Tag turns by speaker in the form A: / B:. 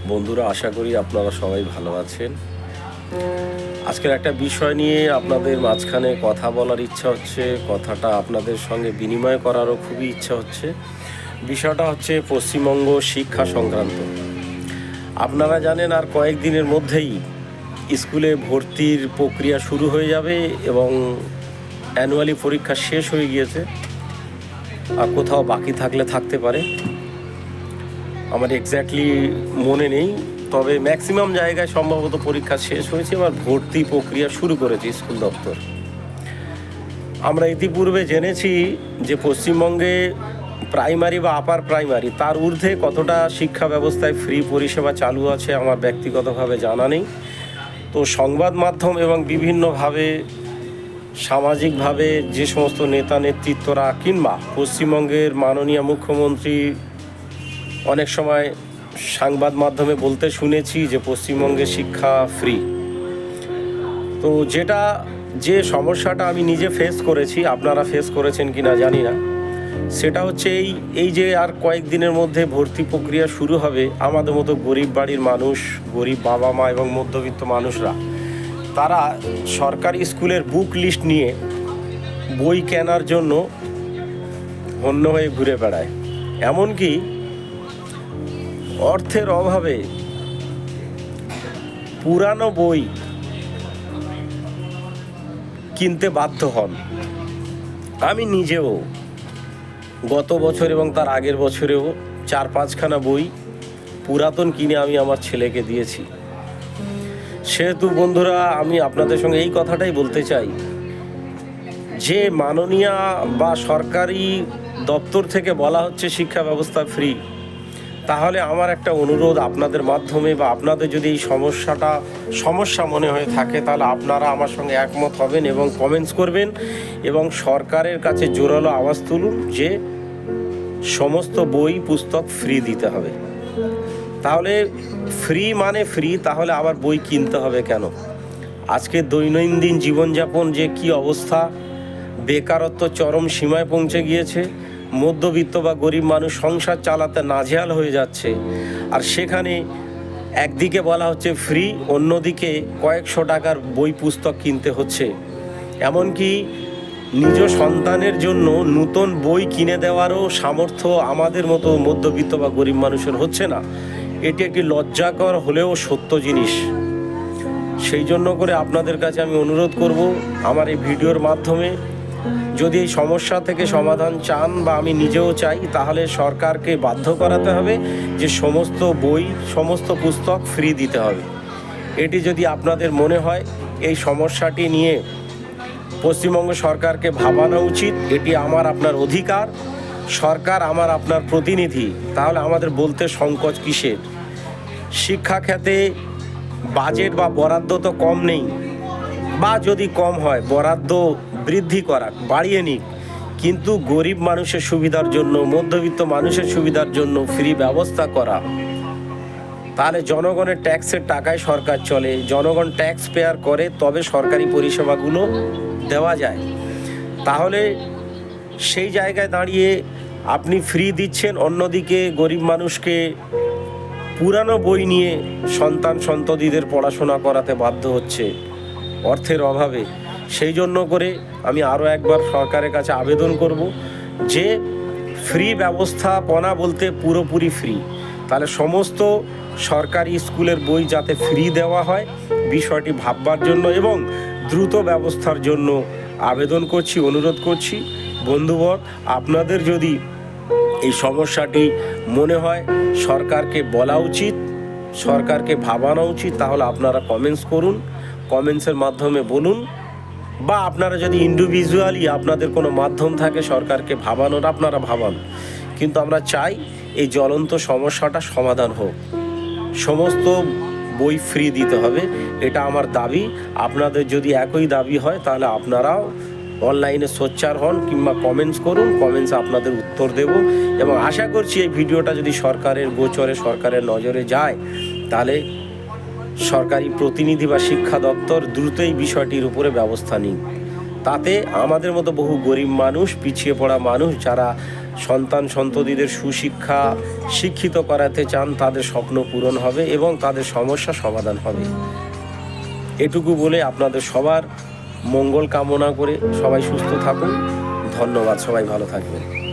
A: বন্ধুরা, আশা করি আপনারা সবাই ভালো আছেন। আজকের একটা বিষয় নিয়ে আপনাদের মাঝখানে কথা বলার ইচ্ছা হচ্ছে, কথাটা আপনাদের সঙ্গে বিনিময় করারও খুবই ইচ্ছা হচ্ছে। বিষয়টা হচ্ছে পশ্চিমবঙ্গ শিক্ষা সংক্রান্ত। আপনারা জানেন আর কয়েকদিনের মধ্যেই স্কুলে ভর্তির প্রক্রিয়া শুরু হয়ে যাবে এবং অ্যানুয়ালি পরীক্ষা শেষ হয়ে গিয়েছে, আর কোথাও বাকি থাকলে থাকতে পারে। আমার এক্স্যাক্টলি মনে নেই, তবে ম্যাক্সিমাম জায়গায় সম্ভবত পরীক্ষা শেষ হয়েছে, এবার ভর্তি প্রক্রিয়া শুরু করেছে স্কুল দপ্তর। আমরা ইতিপূর্বে জেনেছি যে পশ্চিমবঙ্গে প্রাইমারি বা আপার প্রাইমারি তার ঊর্ধ্বে কতটা শিক্ষা ব্যবস্থায় ফ্রি পরিষেবা চালু আছে আমার ব্যক্তিগতভাবে জানা নেই। তো সংবাদ মাধ্যম এবং বিভিন্নভাবে সামাজিকভাবে যে সমস্ত নেতা নেতৃত্বরা কিংবা পশ্চিমবঙ্গের মাননীয় মুখ্যমন্ত্রী অনেক সময় সংবাদ মাধ্যমে বলতে শুনেছি যে পশ্চিমবঙ্গে শিক্ষা ফ্রি। তো যে সমস্যাটা আমি নিজে ফেস করেছি, আপনারা ফেস করেছেন কি না জানি না, সেটা হচ্ছে এই যে আর কয়েকদিনের মধ্যে ভর্তি প্রক্রিয়া শুরু হবে, আমাদের মতো গরিব বাড়ির মানুষ, গরিব বাবা মা এবং মধ্যবিত্ত মানুষরা তারা সরকারি স্কুলের বুক লিস্ট নিয়ে বই কেনার জন্য হন্য হয়ে ঘুরে বেড়ায়। এমনকি অর্থের অভাবে পুরানো বই কিনতে বাধ্য হন। আমি নিজেও গত বছর এবং তার আগের বছরেও 4-5খানা বই পুরাতন কিনে আমি আমার ছেলেকে দিয়েছি। সেহেতু বন্ধুরা, আমি আপনাদের সঙ্গে এই কথাটাই বলতে চাই যে মাননীয় বা সরকারি দপ্তর থেকে বলা হচ্ছে শিক্ষা ব্যবস্থা ফ্রি, তাহলে আমার একটা অনুরোধ আপনাদের মাধ্যমে, বা আপনাদের যদি এই সমস্যা মনে হয়ে থাকে তাহলে আপনারা আমার সঙ্গে একমত হবেন এবং কমেন্টস করবেন এবং সরকারের কাছে জোরালো আওয়াজ তুলুন যে সমস্ত বই পুস্তক ফ্রি দিতে হবে। তাহলে ফ্রি মানে ফ্রি, তাহলে আবার বই কিনতে হবে কেন? আজকে দৈনন্দিন জীবনযাপন যে কি অবস্থা, বেকারত্ব চরম সীমায় পৌঁছে গিয়েছে, মধ্যবিত্ত বা গরিব মানুষ সংসার চালাতে নাজেহাল হয়ে যাচ্ছে, আর সেখানে একদিকে বলা হচ্ছে ফ্রি, অন্যদিকে কয়েকশো টাকার বই পুস্তক কিনতে হচ্ছে। এমনকি নিজ সন্তানের জন্য নতুন বই কিনে দেওয়ারও সামর্থ্য আমাদের মতো মধ্যবিত্ত বা গরিব মানুষের হচ্ছে না। এটি একটি লজ্জাকর হলেও সত্য জিনিস। সেই জন্য করে আপনাদের কাছে আমি অনুরোধ করব, আমার এই ভিডিওর মাধ্যমে যদি এই সমস্যা থেকে সমাধান চান বা আমি নিজেও চাই, তাহলে সরকারকে বাধ্য করাতে হবে যে সমস্ত বই, সমস্ত পুস্তক ফ্রি দিতে হবে। এটি যদি আপনাদের মনে হয় এই সমস্যাটি নিয়ে পশ্চিমবঙ্গ সরকারকে ভাবানো উচিত, এটি আমার আপনার অধিকার, সরকার আমার আপনার প্রতিনিধি, তাহলে আমাদের বলতে সংকোচ কিসের? শিক্ষা খাতে বাজেট বা বরাদ্দ তো কম নেই, বা যদি কম হয় বরাদ্দ বৃদ্ধি করা, বাড়িয়ে নিক, কিন্তু গরিব মানুষের সুবিধার জন্য, মধ্যবিত্ত মানুষের সুবিধার জন্য ফ্রি ব্যবস্থা করা। তাহলে জনগণের ট্যাক্সের টাকায় সরকার চলে, জনগণ ট্যাক্স পেয়ার করে, তবে সরকারি পরিষেবাগুলো দেওয়া যায়। তাহলে সেই জায়গায় দাঁড়িয়ে আপনি ফ্রি দিচ্ছেন, অন্যদিকে গরিব মানুষকে পুরানো বই নিয়ে সন্তান সন্ততিদের পড়াশোনা করাতে বাধ্য হচ্ছে অর্থের অভাবে। সেই জন্য করে আমি আরও একবার সরকারের কাছে আবেদন করব যে ফ্রি ব্যবস্থাপনা বলতে পুরোপুরি ফ্রি, তাহলে সমস্ত সরকারি স্কুলের বই যাতে ফ্রি দেওয়া হয়, বিষয়টি ভাববার জন্য এবং দ্রুত ব্যবস্থার জন্য আবেদন করছি, অনুরোধ করছি। বন্ধুবর, আপনাদের যদি এই সমস্যাটি মনে হয় সরকারকে বলা উচিত, সরকারকে ভাবানো উচিত, তাহলে আপনারা কমেন্টস করুন, কমেন্টসের মাধ্যমে বলুন, বা আপনারা যদি ইন্ডিভিজুয়ালি আপনাদের কোনো মাধ্যম থাকে সরকারকে ভাবানোর, আপনারা ভাবান। কিন্তু আমরা চাই এই জ্বলন্ত সমস্যাটা সমাধান হোক, সমস্ত বই ফ্রি দিতে হবে, এটা আমার দাবি। আপনাদের যদি একই দাবি হয় তাহলে আপনারাও অনলাইনে সোচ্চার হন কিংবা কমেন্টস করুন, কমেন্টসে আপনাদের উত্তর দেব এবং আশা করছি এই ভিডিওটা যদি সরকারের গোচরে, সরকারের নজরে যায়, তাহলে সরকারি প্রতিনিধি বা শিক্ষা দপ্তর দ্রুত এই বিষয়টির উপরে ব্যবস্থা নিন। তাতে আমাদের মতো বহু গরিব মানুষ, পিছিয়ে পড়া মানুষ, যারা সন্তান সন্ততিদের সুশিক্ষা শিক্ষিত করাতে চান, তাদের স্বপ্ন পূরণ হবে এবং তাদের সমস্যা সমাধান হবে। এটুকু বলে আপনাদের সবার মঙ্গল কামনা করে সবাই সুস্থ থাকুন। ধন্যবাদ, সবাই ভালো থাকবেন।